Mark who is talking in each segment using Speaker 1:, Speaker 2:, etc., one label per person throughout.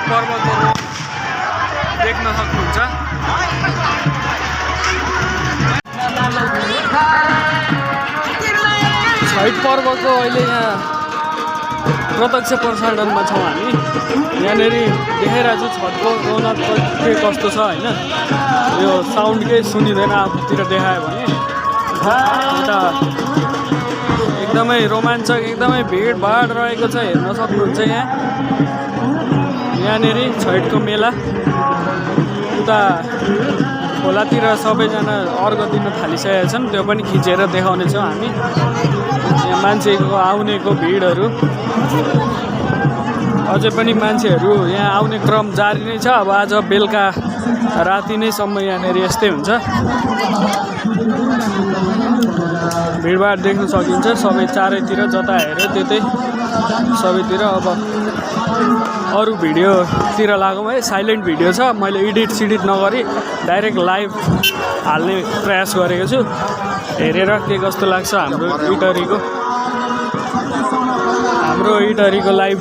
Speaker 1: पर्वतहरू देख्न सक्नुहुन्छ। छठ पर्वको अहिले यहाँ प्रत्यक्ष प्रसारणमा छौँ हामी। यहाँनिर देखेर चाहिँ छठको रौनक के कस्तो छ होइन, यो साउन्डकै सुनिँदैन आफूतिर देखायो भने। यता एकदमै रोमाञ्चक, एकदमै भिडभाड रहेको छ, हेर्न सक्नुहुन्छ। यहाँनिर छठको मेला उता खोलातिर सबैजना अर्घ दिन थालिसकेका छन्, त्यो पनि खिचेर देखाउनेछौँ हामी। यहाँ मान्छेको आउनेको भिडहरू, अझै पनि मान्छेहरू यहाँ आउने क्रम जारी नै छ। अब आज बेलुका राति नैसम्म यहाँनिर यस्तै हुन्छ। भिडभाड देख्न सकिन्छ सबै चारैतिर, जता हेऱ्यो त्यतै सबैतिर। अब अरू भिडियोतिर लागौँ है। साइलेन्ट भिडियो छ, मैले एडिट सिडिट नगरी डाइरेक्ट लाइभ हाल्ने प्रयास गरेको छु। हेरेर के कस्तो लाग्छ हाम्रो इटरीको लाइभ।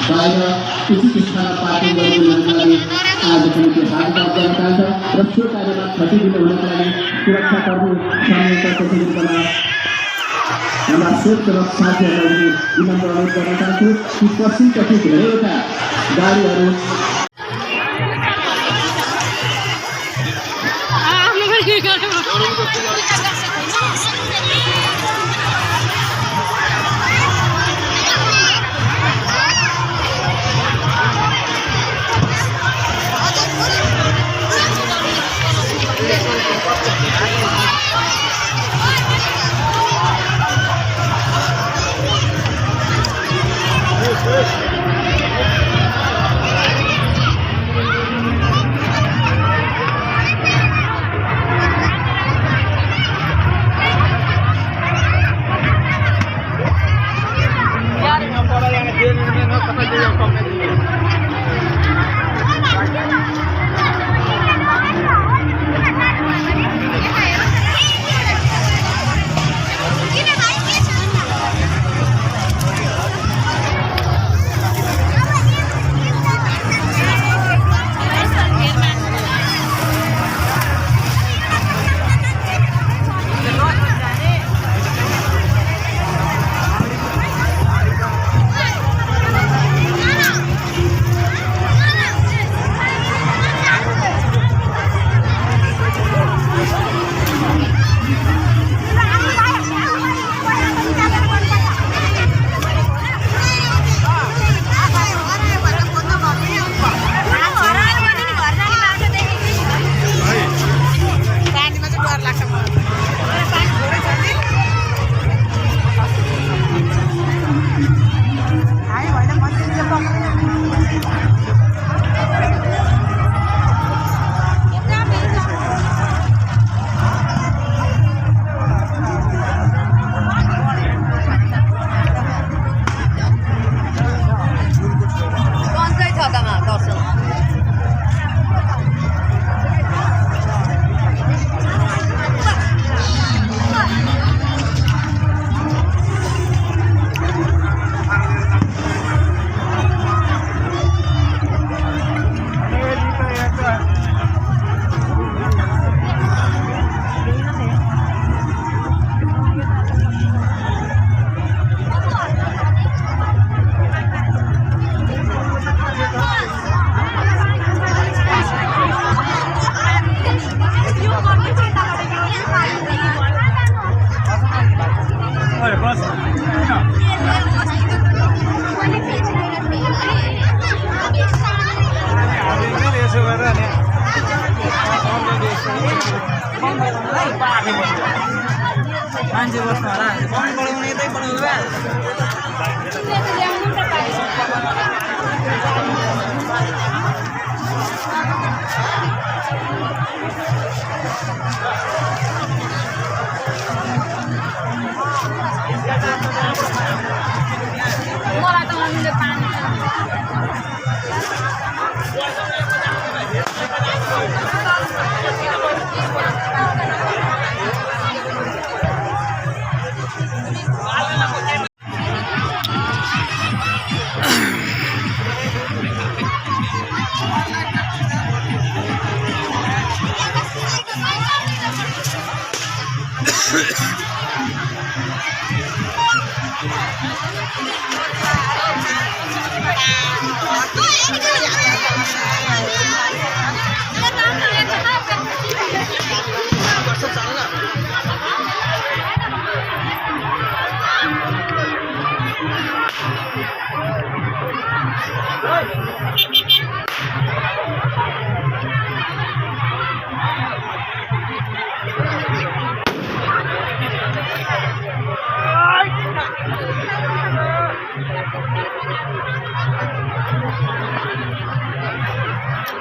Speaker 2: बाहिर उचित स्थानमा पार्किङ गरेको लागि आजको निम्ति हार्दिक गर्न चाहन्छ र सो कार्यमा क्षति दिनु हुनको लागि सुरक्षाकर्मी संयन्त्रको निर्देशनमा हाम्रा स्वयंसेवक साथीहरूलाई विनम्र अनुरोध गर्न चाहन्छु कि पश्चिमपट्टि धेरैवटा गाडीहरू
Speaker 3: मान्छे बस्नु होला कम बढाउने यतै बढाउँदा
Speaker 4: मलाई त मम्मीले पानी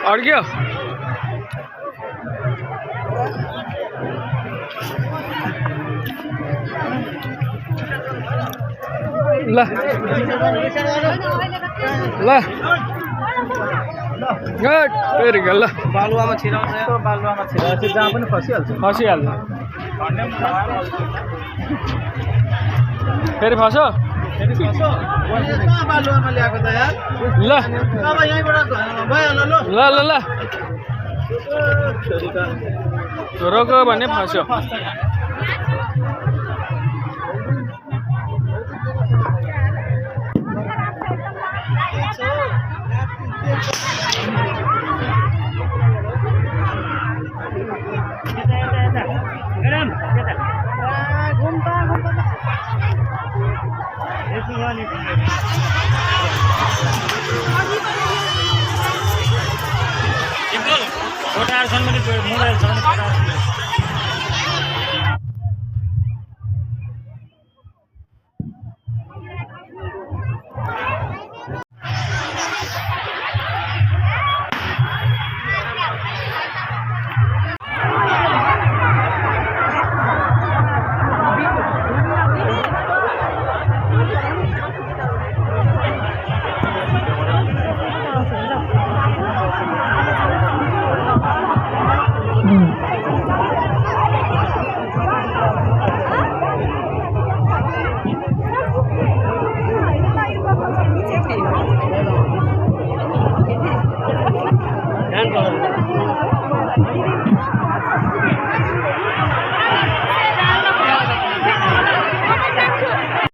Speaker 1: अड्क्यो ल ल फेरि ल
Speaker 3: बालुवामा छिराउँछ बालुवामा छिराएपछि जहाँ पनि खसिहाल्छ
Speaker 1: फसिहाल्छ फेरि फस्यो
Speaker 3: बालुवामा ल्याएको त यार
Speaker 1: ल
Speaker 3: अब यहीँबाट भइहाल्यो ल
Speaker 1: ल ल ल रोक्यो भने फस्यो
Speaker 5: फोटाहरूसम्म मोबाइल छ भने